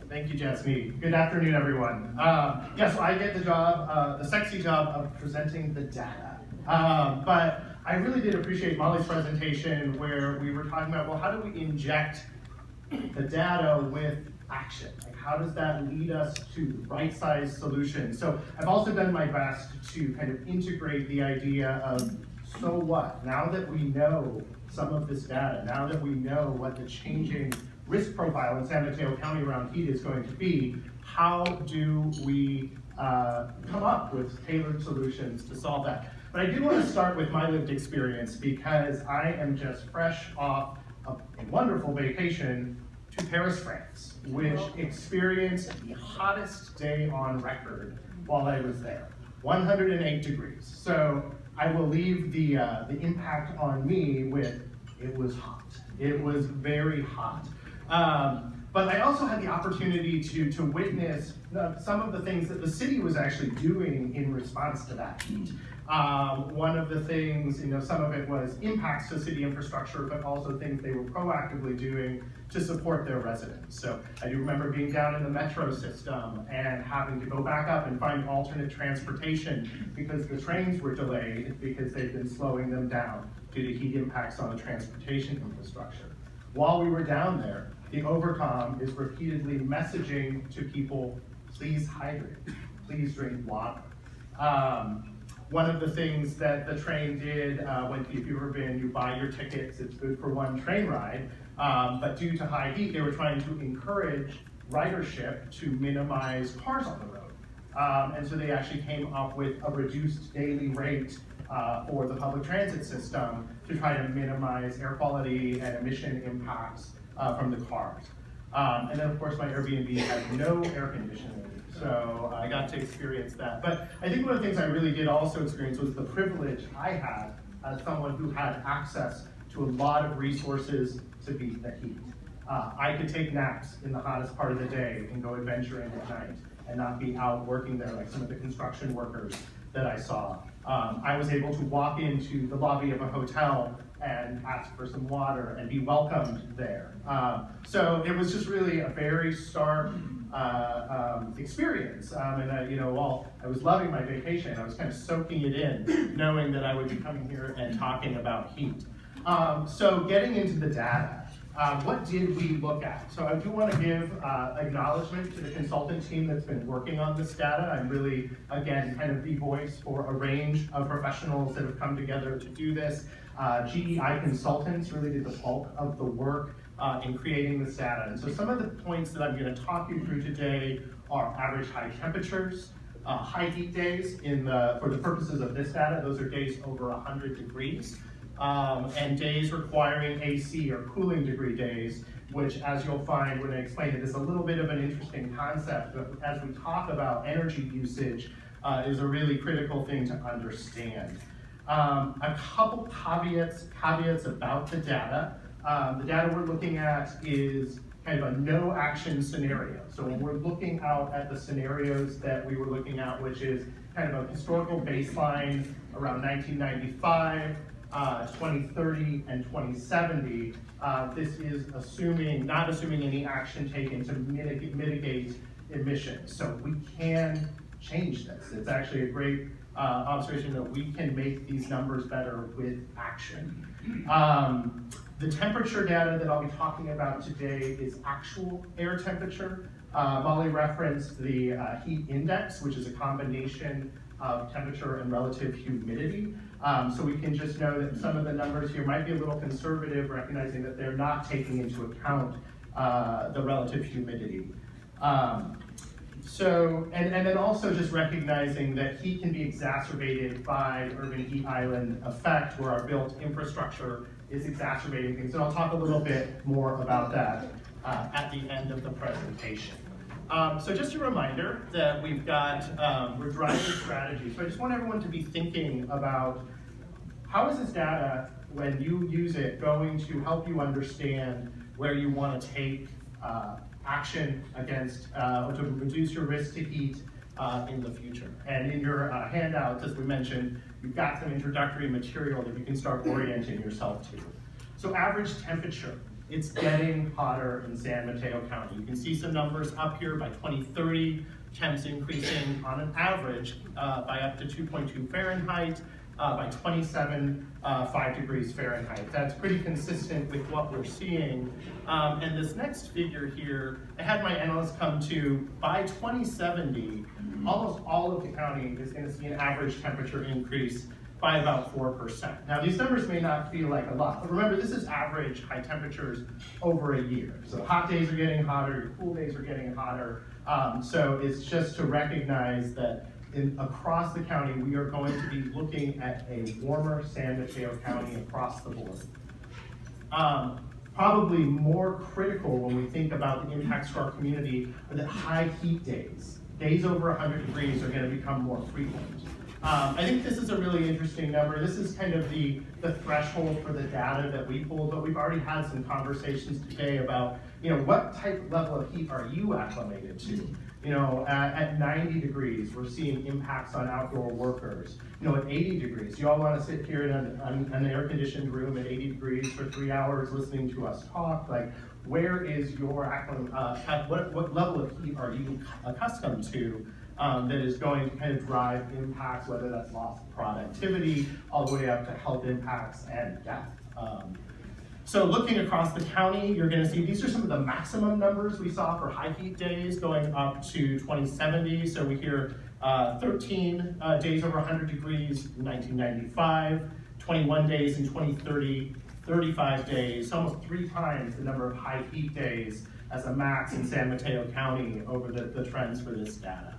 Thank you, Jasmine. Good afternoon, everyone. So I get the job, the sexy job of presenting the data. But I really did appreciate Molly's presentation where we were talking about, well, how do we inject the data with action? Like, how does that lead us to right-sized solutions? So I've also done my best to kind of integrate the idea of, so what? Now that we know some of this data, now that we know what the changing risk profile in San Mateo County around heat is going to be, how do we come up with tailored solutions to solve that? But I do want to start with my lived experience because I am just fresh off a wonderful vacation to Paris, France, which experienced the hottest day on record while I was there, 108 degrees. So I will leave the impact on me with, it was hot. It was very hot. But I also had the opportunity to witness some of the things that the city was actually doing in response to that heat. One of the things, some of it was impacts to city infrastructure, but also things they were proactively doing to support their residents. So I do remember being down in the metro system and having to go back up and find alternate transportation because the trains were delayed because they've been slowing them down due to heat impacts on the transportation infrastructure. While we were down there, the overcom is repeatedly messaging to people, please hydrate, please drink water. One of the things that the train did, if you've ever been, you buy your tickets, it's good for one train ride, but due to high heat, they were trying to encourage ridership to minimize cars on the road. And so they actually came up with a reduced daily rate for the public transit system to try to minimize air quality and emission impacts from the cars. And then of course my Airbnb had no air conditioning, so I got to experience that. But I think one of the things I really did also experience was the privilege I had as someone who had access to a lot of resources to beat the heat. I could take naps in the hottest part of the day and go adventuring at night and not be out working there like some of the construction workers that I saw. I was able to walk into the lobby of a hotel and ask for some water and be welcomed there. So it was just really a very stark experience. While I was loving my vacation, I was kind of soaking it in, knowing that I would be coming here and talking about heat. So getting into the data, what did we look at? So I do want to give acknowledgement to the consultant team that's been working on this data. I'm really, again, kind of the voice for a range of professionals that have come together to do this. GEI consultants really did the bulk of the work in creating this data. And so some of the points that I'm going to talk you through today are average high temperatures, high heat days for the purposes of this data. Those are days over 100 degrees. And days requiring AC or cooling degree days, which, as you'll find when I explain it, is a little bit of an interesting concept, but as we talk about energy usage, is a really critical thing to understand. A couple caveats about the data. The data we're looking at is kind of a no action scenario. So when we're looking out at the scenarios that we were looking at, which is kind of a historical baseline around 1995, 2030 and 2070, this is not assuming any action taken to mitigate emissions. So we can change this. It's actually a great observation that we can make these numbers better with action. The temperature data that I'll be talking about today is actual air temperature. Molly referenced the heat index, which is a combination of temperature and relative humidity. So we can just know that some of the numbers here might be a little conservative, recognizing that they're not taking into account the relative humidity. And then also just recognizing that heat can be exacerbated by urban heat island effect, where our built infrastructure is exacerbating things. And I'll talk a little bit more about that at the end of the presentation. So just a reminder that we're driving strategy. So I just want everyone to be thinking about how is this data, when you use it, going to help you understand where you want to take action against, or to reduce your risk to heat in the future. And in your handouts, as we mentioned, you've got some introductory material that you can start orienting yourself to. So average temperature. it's getting hotter in San Mateo County. You can see some numbers up here. By 2030, temps increasing on an average by up to 2.2 Fahrenheit, by 27, 5 degrees Fahrenheit. That's pretty consistent with what we're seeing. And this next figure here, I had my analysts come to, by 2070, almost all of the county is going to see an average temperature increase by about 4%. Now these numbers may not feel like a lot, but remember this is average high temperatures over a year. So hot days are getting hotter, cool days are getting hotter. So it's just to recognize that across the county, we are going to be looking at a warmer San Mateo County across the board. Probably more critical when we think about the impacts to our community are that high heat days. Days over 100 degrees are going to become more frequent. I think this is a really interesting number. This is kind of the threshold for the data that we pulled, but we've already had some conversations today about, what type of level of heat are you acclimated to? At 90 degrees, we're seeing impacts on outdoor workers. At 80 degrees, you all want to sit here in an air-conditioned room at 80 degrees for 3 hours listening to us talk? Like, where is your what level of heat are you accustomed to that is going to kind of drive impacts, whether that's loss of productivity, all the way up to health impacts and death. So looking across the county, you're going to see these are some of the maximum numbers we saw for high heat days going up to 2070. So we hear 13 days over 100 degrees in 1995, 21 days in 2030, 35 days, almost 3 times the number of high heat days as a max in San Mateo County over the trends for this data.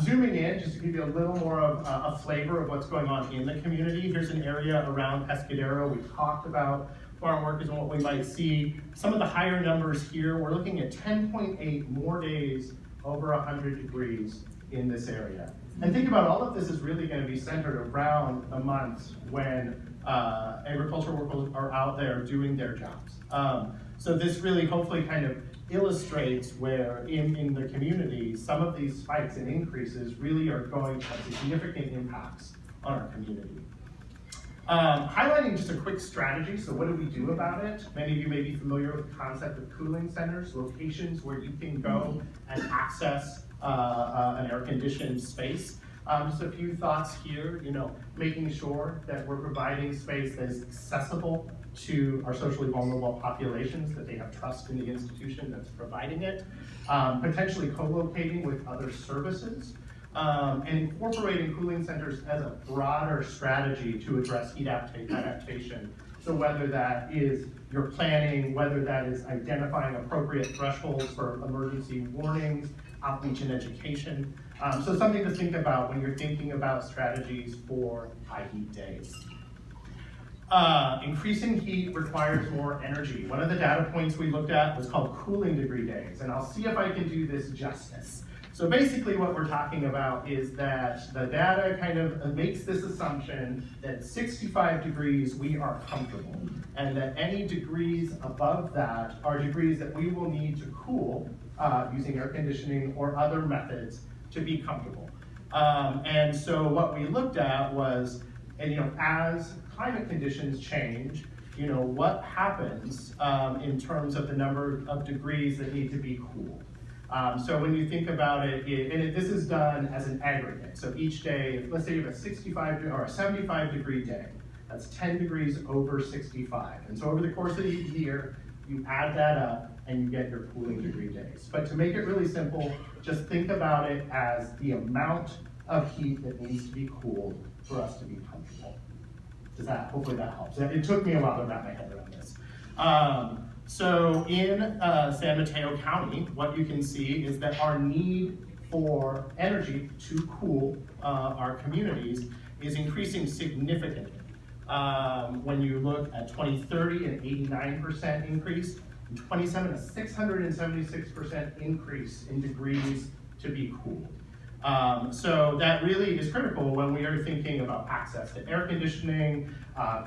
Zooming in, just to give you a little more of a flavor of what's going on in the community, here's an area around Pescadero. We've talked about farm workers and what we might see. Some of the higher numbers here, we're looking at 10.8 more days over 100 degrees in this area. And think about all of this is really going to be centered around the months when agricultural workers are out there doing their jobs. So this really hopefully kind of illustrates where in the community, some of these spikes and increases really are going to have significant impacts on our community. Highlighting just a quick strategy, so what do we do about it? Many of you may be familiar with the concept of cooling centers, locations where you can go and access an air-conditioned space. Just a few thoughts here, making sure that we're providing space that is accessible to our socially vulnerable populations, that they have trust in the institution that's providing it, potentially co-locating with other services, and incorporating cooling centers as a broader strategy to address heat adaptation. So whether that is your planning, whether that is identifying appropriate thresholds for emergency warnings, outreach and education. So something to think about when you're thinking about strategies for high heat days. Increasing heat requires more energy. One of the data points we looked at was called cooling degree days, and I'll see if I can do this justice. So basically what we're talking about is that the data kind of makes this assumption that 65 degrees we are comfortable, and that any degrees above that are degrees that we will need to cool using air conditioning or other methods to be comfortable. And so what we looked at was, as climate conditions change, what happens in terms of the number of degrees that need to be cooled. So when you think about it, this is done as an aggregate. So each day, let's say you have a 65 or a 75 degree day, that's 10 degrees over 65. And so over the course of the year, you add that up and you get your cooling degree days. But to make it really simple, just think about it as the amount of heat that needs to be cooled for us to be comfortable. Hopefully that helps. It took me a while to wrap my head around this. So in San Mateo County, what you can see is that our need for energy to cool our communities is increasing significantly. When you look at 2030, an 89% increase, in 27, a 676% increase in degrees to be cooled. So that really is critical when we are thinking about access to air conditioning,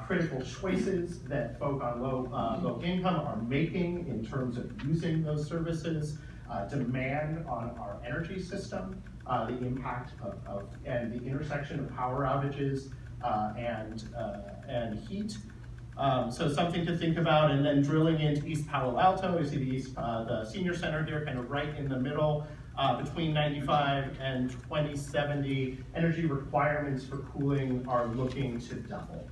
critical choices that folk on low income are making in terms of using those services, demand on our energy system, the impact and the intersection of power outages and heat, So something to think about, and then drilling into East Palo Alto. You see the senior center here, kind of right in the middle. Between 95 and 2070, energy requirements for cooling are looking to double.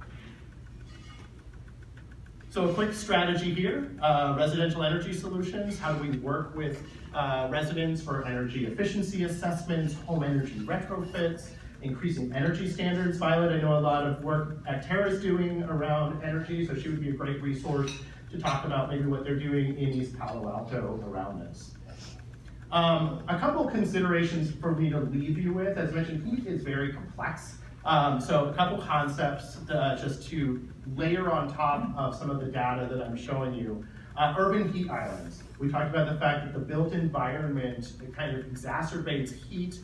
So a quick strategy here, residential energy solutions. How do we work with residents for energy efficiency assessments, home energy retrofits, increasing energy standards? Violet, I know a lot of work at Tara's doing around energy, so she would be a great resource to talk about maybe what they're doing in East Palo Alto around this. A couple considerations for me to leave you with. As mentioned, heat is very complex. So a couple concepts just to layer on top of some of the data that I'm showing you. Urban heat islands. We talked about the fact that the built environment kind of exacerbates heat,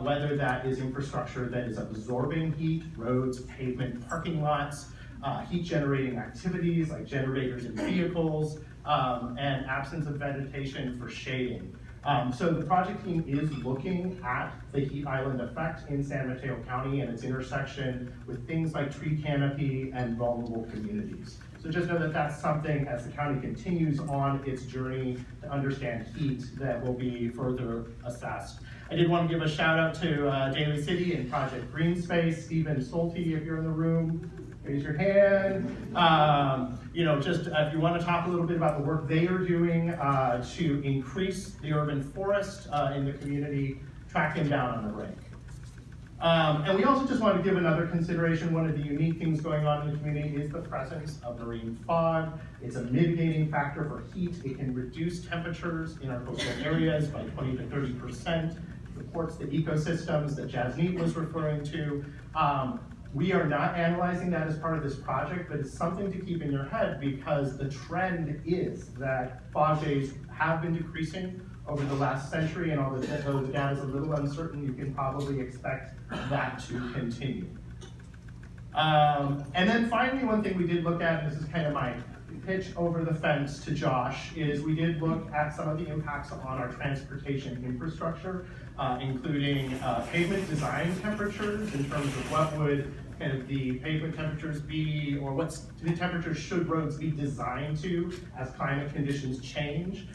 whether that is infrastructure that is absorbing heat, roads, pavement, parking lots, heat generating activities like generators in vehicles, and absence of vegetation for shading. So the project team is looking at the heat island effect in San Mateo County and its intersection with things like tree canopy and vulnerable communities. So just know that that's something, as the county continues on its journey to understand heat, that will be further assessed. I did want to give a shout out to Daly City and Project Green Space. Stephen Stolte, if you're in the room, raise your hand. Just if you want to talk a little bit about the work they are doing to increase the urban forest in the community, track them down on the rink. And we also just want to give another consideration. One of the unique things going on in the community is the presence of marine fog. It's a mitigating factor for heat. It can reduce temperatures in our coastal areas by 20 to 30%. Supports the ecosystems that Jasneet was referring to. We are not analyzing that as part of this project, but it's something to keep in your head because the trend is that fog days have been decreasing over the last century, and although the data is a little uncertain, you can probably expect that to continue. And then finally, one thing we did look at, and this is kind of my pitch over the fence to Josh, is we did look at some of the impacts on our transportation infrastructure, including pavement design temperatures in terms of what would kind of the pavement temperatures be, or what the temperatures should roads be designed to as climate conditions change.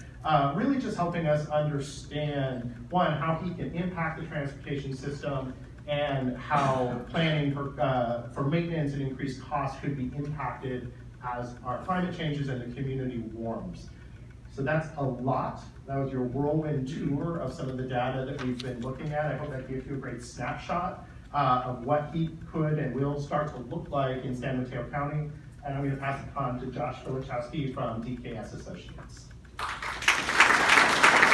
Really just helping us understand, one, how heat can impact the transportation system, and how planning for maintenance and increased costs could be impacted as our climate changes and the community warms. So that's a lot. That was your whirlwind tour of some of the data that we've been looking at. I hope that gives you a great snapshot of what heat could and will start to look like in San Mateo County. And I'm going to pass it on to Josh Filichowski from DKS Associates.